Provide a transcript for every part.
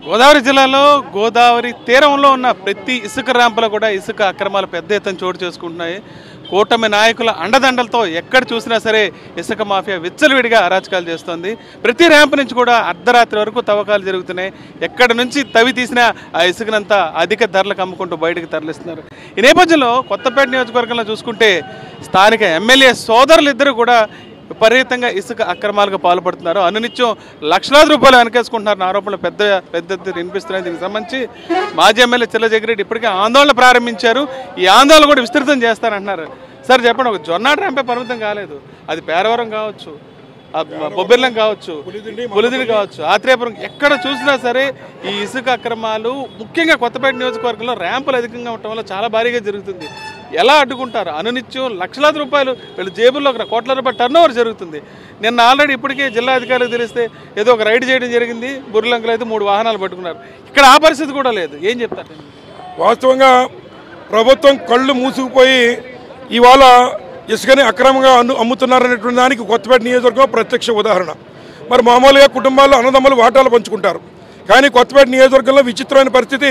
గోదావరి జిల్లాలో గోదావరి తీరంలో ఉన్న ప్రతి ఇసుక ర్యాంపులో కూడా ఇసుక అక్రమాలు పెద్ద ఎత్తున చోటు చేసుకుంటున్నాయి. కూటమి నాయకుల అండదండలతో ఎక్కడ చూసినా సరే ఇసుక మాఫియా విచ్చలవిడిగా అరాచకాలు చేస్తోంది. ప్రతి ర్యాంపు నుంచి కూడా అర్ధరాత్రి వరకు తవ్వకాలు జరుగుతున్నాయి. ఎక్కడి నుంచి తవ్వి తీసినా ఆ ఇసుకనంతా అధిక ధరలకు అమ్ముకుంటూ బయటకు తరలిస్తున్నారు. ఈ నేపథ్యంలో కొత్తపేట నియోజకవర్గంలో చూసుకుంటే స్థానిక ఎమ్మెల్యే సోదరులిద్దరూ కూడా విపరీతంగా ఇసుక అక్రమాలకు పాల్పడుతున్నారు. అనునిత్యం లక్షలాది రూపాయలు వెనకేసుకుంటున్నారు. ఆరోపణలు పెద్ద ఎత్తున వినిపిస్తున్నాయి. దీనికి సంబంధించి మాజీ ఎమ్మెల్యే చిల్ల జగ్గిరెడ్డి ఇప్పటికే ఆందోళన ప్రారంభించారు. ఈ ఆందోళన కూడా విస్తృతం చేస్తారంటున్నారు. సార్ చెప్పండి, ఒక జొన్నాడ ర్యాంపే పరిమితం కాలేదు. అది పేరవరం కావచ్చు, బొబ్బిర్లం కావచ్చు, పులిదిండి కావచ్చు, ఆత్రేయపురం, ఎక్కడ చూసినా సరే ఈ ఇసుక అక్రమాలు ముఖ్యంగా కొత్తపేట నియోజకవర్గంలో ర్యాంపులు అధికంగా ఉండటం వల్ల చాలా భారీగా జరుగుతుంది. ఎలా అడ్డుకుంటారు? అనునిత్యం లక్షలాది రూపాయలు వీళ్ళు జేబుల్లో కోట్ల రూపాయల టర్న్ ఓవర్ జరుగుతుంది. నిన్న ఆల్రెడీ ఇప్పటికే జిల్లా అధికారులకు తెలిస్తే ఏదో ఒక రైడ్ చేయడం జరిగింది. బుర్రలంకలు అయితే 3 వాహనాలు పట్టుకున్నారు. ఇక్కడ ఆ పరిస్థితి కూడా లేదు. ఏం చెప్తారు? వాస్తవంగా ప్రభుత్వం కళ్ళు మూసుకుపోయి ఇవాళ ఇసుకని అక్రమంగా అమ్ముతున్నారనేటువంటి దానికి కొత్తపేట నియోజకవర్గం ప్రత్యక్ష ఉదాహరణ. మరి మామూలుగా కుటుంబాల్లో అన్నదమ్ములు వాటాలు పంచుకుంటారు. కానీ కొత్తపేట నియోజకవర్గంలో విచిత్రమైన పరిస్థితి,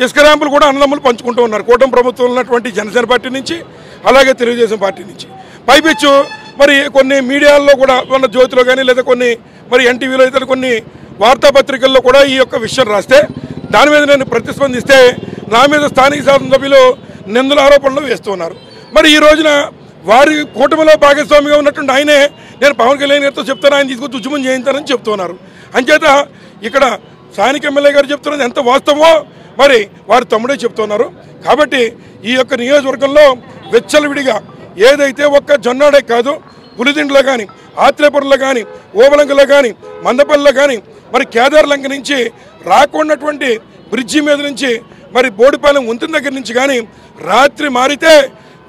ఇసుక ర్యాంపులు కూడా అన్నదమ్ములు పంచుకుంటూ ఉన్నారు. కూటమి ప్రభుత్వం ఉన్నటువంటి జనసేన పార్టీ నుంచి, అలాగే తెలుగుదేశం పార్టీ నుంచి. పైపిచ్చు మరి కొన్ని మీడియాల్లో కూడా ఉన్న జ్యోతిలో కానీ లేదా కొన్ని మరి ఎన్టీవీలో ఇతర కొన్ని వార్తాపత్రికల్లో కూడా ఈ యొక్క విషయం రాస్తే దాని మీద నేను ప్రతిస్పందిస్తే నా మీద స్థానిక శాసనసభ్యులు నిందల ఆరోపణలు వేస్తున్నారు. మరి ఈ రోజున వారి కూటమిలో భాగస్వామిగా ఉన్నటువంటి ఆయనే నేను పవన్ కళ్యాణ్ గారితో చెప్తాను, ఆయన తీసుకొచ్చి ఉద్యమం చేయించారని చెప్తున్నారు. అంచేత ఇక్కడ స్థానిక ఎమ్మెల్యే గారు చెప్తున్నది ఎంత వాస్తవమో మరి వారి తమ్ముడే చెప్తున్నారు. కాబట్టి ఈ యొక్క నియోజకవర్గంలో వెచ్చలవిడిగా ఏదైతే ఒక్క జొన్నాడే కాదు, పులిదిండిలో కానీ, ఆత్రేపురంలో కానీ, ఓబలంకలో కానీ, మందపల్లిలో కానీ, మరి కేదార్లంక నుంచి రాకున్నటువంటి బ్రిడ్జి మీద నుంచి మరి బోడిపాలెం వంతెన దగ్గర నుంచి కానీ రాత్రి మారితే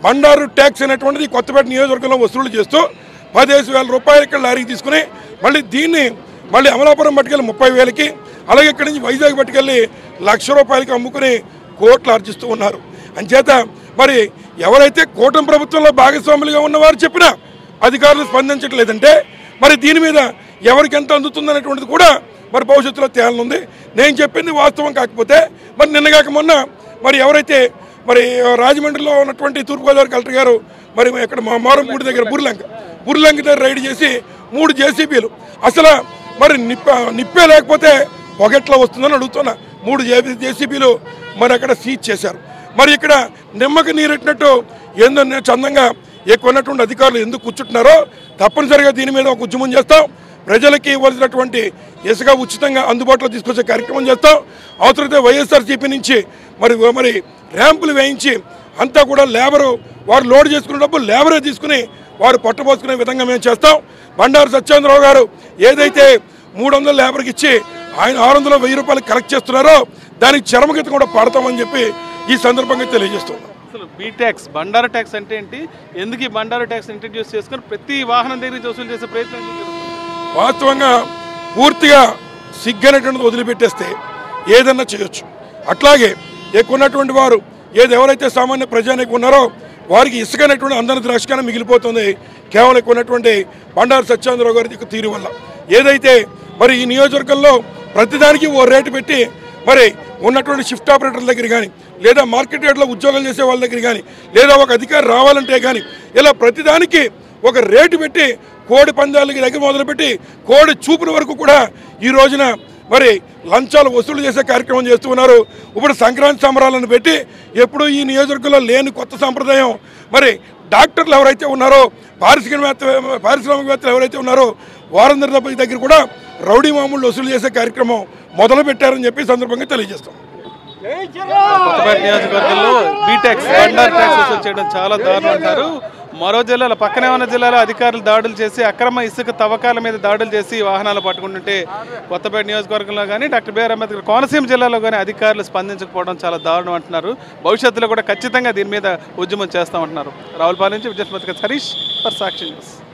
బండారు ట్యాక్స్ అనేటువంటిది కొత్తపేట నియోజకవర్గంలో వసూలు చేస్తూ 15,000 రూపాయలు ఇక్కడ లారీకి తీసుకుని మళ్ళీ దీన్ని మళ్ళీ అమలాపురం పట్టుకెళ్ళి 30,000కి, అలాగే ఇక్కడి నుంచి వైజాగ్ పట్టుకెళ్ళి 1,00,000 రూపాయలకి అమ్ముకుని కోట్లు ఆర్జిస్తూ ఉన్నారు. అంచేత మరి ఎవరైతే కూటమి ప్రభుత్వంలో భాగస్వాములుగా ఉన్నవారు చెప్పినా అధికారులు స్పందించట్లేదంటే మరి దీని మీద ఎవరికి ఎంత అందుతుందనేటువంటిది కూడా మరి భవిష్యత్తులో తేలనుంది. నేను చెప్పింది వాస్తవం కాకపోతే మరి నిన్నగాక మొన్న మరి ఎవరైతే మరి రాజమండ్రిలో ఉన్నటువంటి తూర్పుగోదావరి కలెక్టర్ గారు మరి ఇక్కడ మారంపూడి దగ్గర బుర్లంక దగ్గర రైడ్ చేసి 3 జేసీబీలు అసలు మరి నిప్పే లేకపోతే పొగెట్లా వస్తుందని అడుగుతున్నా. 3 జేసీబీలు మరి అక్కడ సీజ్ చేశారు. మరి ఇక్కడ నిమ్మకి నీరెట్టినట్టు ఏందో చందంగా ఎక్కువ ఉన్నటువంటి అధికారులు ఎందుకు కూర్చుంటున్నారో తప్పనిసరిగా దీని మీద ఒక ఉద్యమం చేస్తాం. ప్రజలకి ఇవ్వాల్సినటువంటి ఇసుక ఉచితంగా అందుబాటులో తీసుకొచ్చే కార్యక్రమం చేస్తాం. అవసరమైతే వైఎస్ఆర్సీపీ నుంచి మరి ర్యాంపులు వేయించి అంతా కూడా లేబరు వారు లోడ్ చేసుకునే డబ్బు లేబరే తీసుకుని వారు పట్టుపోసుకునే విధంగా మేము చేస్తాం. బండారు సత్యేంద్రరావు గారు ఏదైతే 300 లేబర్కి ఇచ్చి ఆయన 600, 1000 రూపాయలు కలెక్ట్ చేస్తున్నారో దానికి చరమగీతం కూడా పాడతామని చెప్పి ఈ సందర్భంగా తెలియజేస్తున్నాం. అసలు బీ ట్యాక్స్, బండారు ట్యాక్స్ అంటే ఏంటి? ఎందుకు ఈ బండారు ట్యాక్స్ ఇంట్రడ్యూస్ చేసుకొని ప్రతి వాహనం దగ్గర నుంచి వసూలు చేసే ప్రయత్నం? వాస్తవంగా పూర్తిగా సిగ్గనేటువంటిది వదిలిపెట్టేస్తే ఏదన్నా చేయొచ్చు. అట్లాగే ఎక్కున్నటువంటి వారు ఎవరైతే సామాన్య ప్రజానికి ఉన్నారో వారికి ఇసుక అనేటువంటి అందరి ద్రాక్షగానే మిగిలిపోతుంది కేవలం ఎక్కున్నటువంటి బండారు సత్యేంద్రరావు గారి తీరు వల్ల. ఏదైతే మరి ఈ నియోజకవర్గంలో ప్రతిదానికి ఓ రేటు పెట్టి మరి ఉన్నటువంటి షిఫ్ట్ ఆపరేటర్ల దగ్గర కానీ లేదా మార్కెట్ యార్డ్లో ఉద్యోగాలు చేసే వాళ్ళ దగ్గర కానీ లేదా ఒక అధికారి రావాలంటే కానీ ఇలా ప్రతిదానికి ఒక రేటు పెట్టి కోడి పందాలకి దగ్గర మొదలుపెట్టి కోడి చూపుల వరకు కూడా ఈ రోజున మరి లంచాలు వసూలు చేసే కార్యక్రమం చేస్తూ ఉన్నారు. ఇప్పుడు సంక్రాంతి సంబరాలను పెట్టి ఎప్పుడు ఈ నియోజకవర్గంలో లేని కొత్త సంప్రదాయం మరి డాక్టర్లు ఎవరైతే ఉన్నారో పారిశ్రామికవేత్తలు ఎవరైతే ఉన్నారో వారందరి దగ్గర కూడా రౌడీ మామూలు వసూలు చేసే కార్యక్రమం మొదలు పెట్టారని చెప్పి సందర్భంగా తెలియజేస్తాం. కొత్తపేట నియోజకవర్గంలో బీటెక్స్, బండారు ట్యాక్స్ వసూలు చేయడం చాలా దారుణం అంటారు. మరో జిల్లాలో పక్కనే ఉన్న జిల్లాలో అధికారులు దాడులు చేసి అక్రమ ఇసుక తవ్వకాల మీద దాడులు చేసి వాహనాలు పట్టుకుంటుంటే కొత్తపేట నియోజకవర్గంలో కానీ డాక్టర్ బిఆర్ అంబేద్కర్ కోనసీమ జిల్లాలో కానీ అధికారులు స్పందించకపోవడం చాలా దారుణం అంటున్నారు. భవిష్యత్తులో కూడా ఖచ్చితంగా దీని మీద ఉద్యమం చేస్తామంటున్నారు. రావులపాలెం నుంచి విజయస్మతిక హరీష్ ఫర్ సాక్షి న్యూస్.